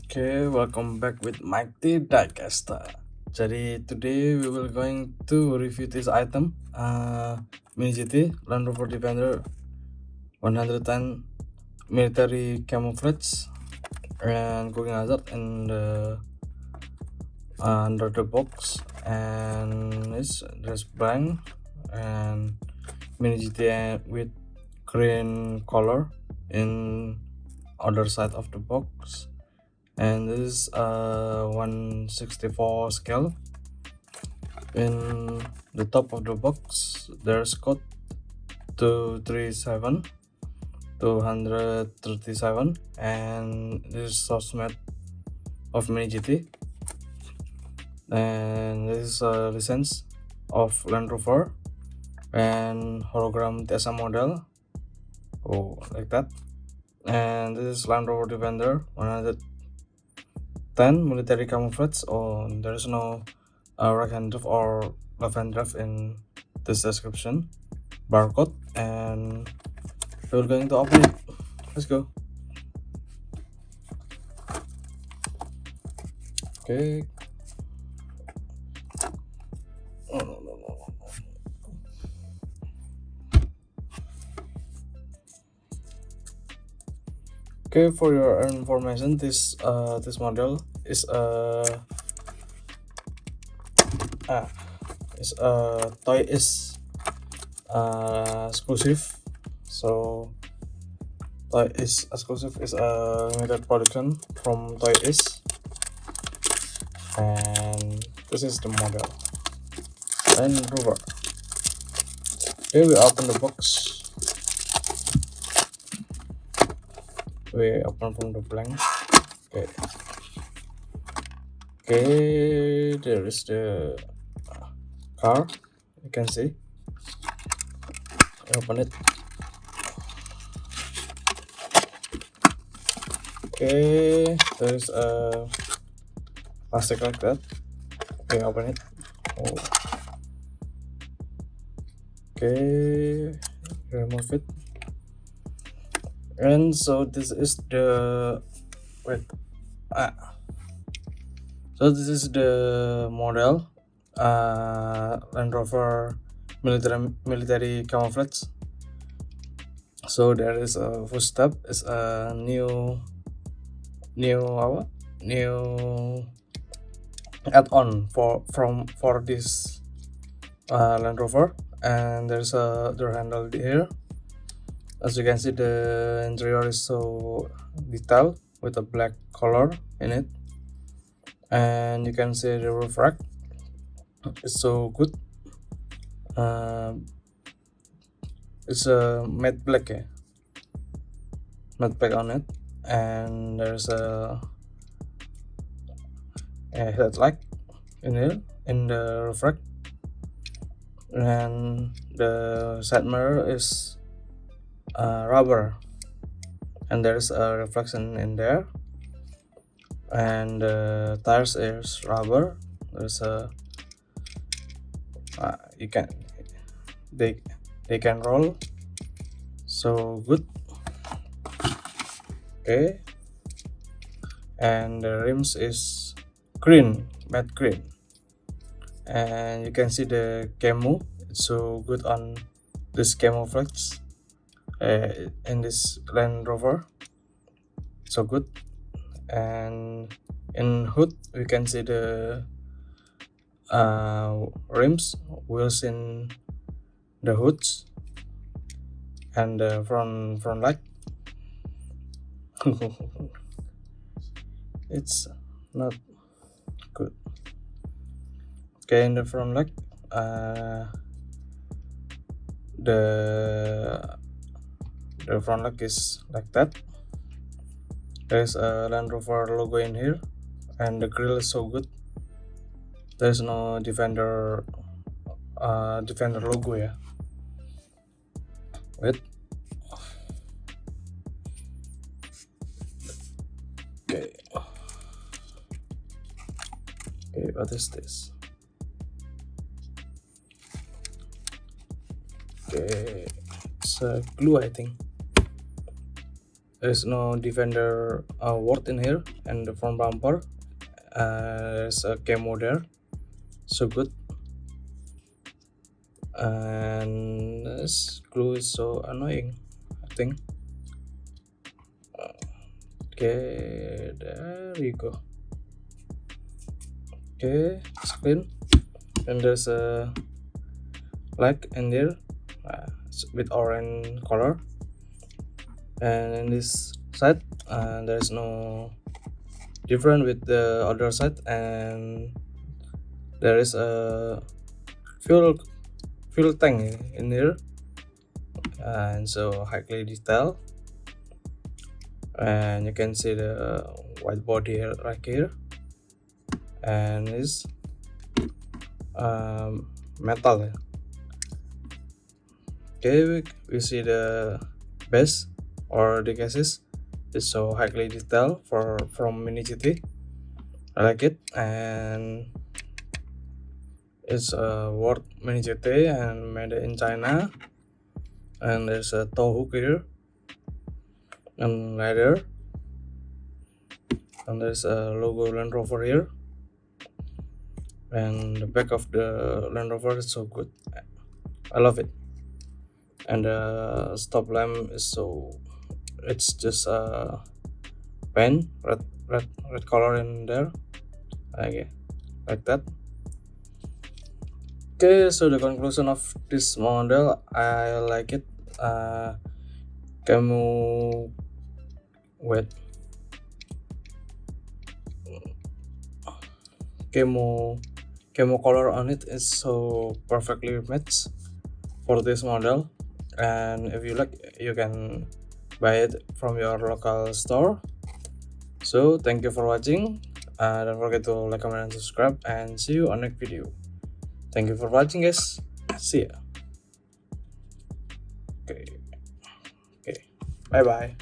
Okay, welcome back with Mike the Diecasta. Jadi today we will going to review this item, Mini GT Land Rover Defender 110 military camouflage and cooking hazard in the under the box, and there's blank and Mini GT with green color in other side of the box. And this is 164 scale. In the top of the box there's code 237 237, and this is source map of Mini GT, and this is a license of Land Rover and hologram TSA model, like that. And this is Land Rover Defender 110 military camouflage. There is no right hand drive or left hand drive in this description barcode, and we're going to open it. Let's go. Okay. No. Okay, for your information, this model is a Toy is exclusive. So Toy is exclusive is a limited production from Toy is, and this is the model Land Rover. Okay, we open the box. We open from the blank. Okay, there is the car. You can see. Open it. Okay, there is a plastic like that. Okay, open it. Okay, remove it. And so this is the so this is the model Land Rover military camouflage. So there is a footstep, is a new add-on for this Land Rover, and there's a door handle here. As you can see, the interior is so detailed with a black color in it, and you can see the roof rack is so good. It's a matte black, matte black on it, and there's a headlight in here in the roof rack, and the side mirror is rubber, and there's a reflection in there, and the tires is rubber. There's a they can roll so good. Okay, and the rims is green, matte green, and you can see the camo. It's so good on this camouflage in this Land Rover, so good. And in hood we can see the rims, wheels in the hoods, and the front light. It's not good. Okay, in the front light, the front light is like that. There's a Land Rover logo in here, and the grill is so good. There's no Defender logo. Wait. Okay, what is this? Okay, it's a glue, I think. There's no Defender word in here, and the front bumper. There's a camo there, so good. And this glue is so annoying, I think. Okay, there you go. Okay, it's clean. And there's a light in there with orange color. And in this side, there's no different with the other side, and there is a fuel tank in here, and so highly detailed. And you can see the white body here, right here, and this metal. Okay, we see the base or the cases. It's so highly detailed from Mini GT. I like it, and it's a word Mini GT and made in China. And there's a tow hook here and leather, and there's a logo Land Rover here, and the back of the Land Rover is so good. I love it. And the stop lamp is so, it's just a pen red color in there, okay, like that. Okay, so the conclusion of this model, I like it. Camo wait camo color on it is so perfectly matched for this model. And if you like, you can buy it from your local store. So thank you for watching. Don't forget to like, comment, and subscribe, and see you on next video. Thank you for watching, guys. See ya. Okay, bye bye.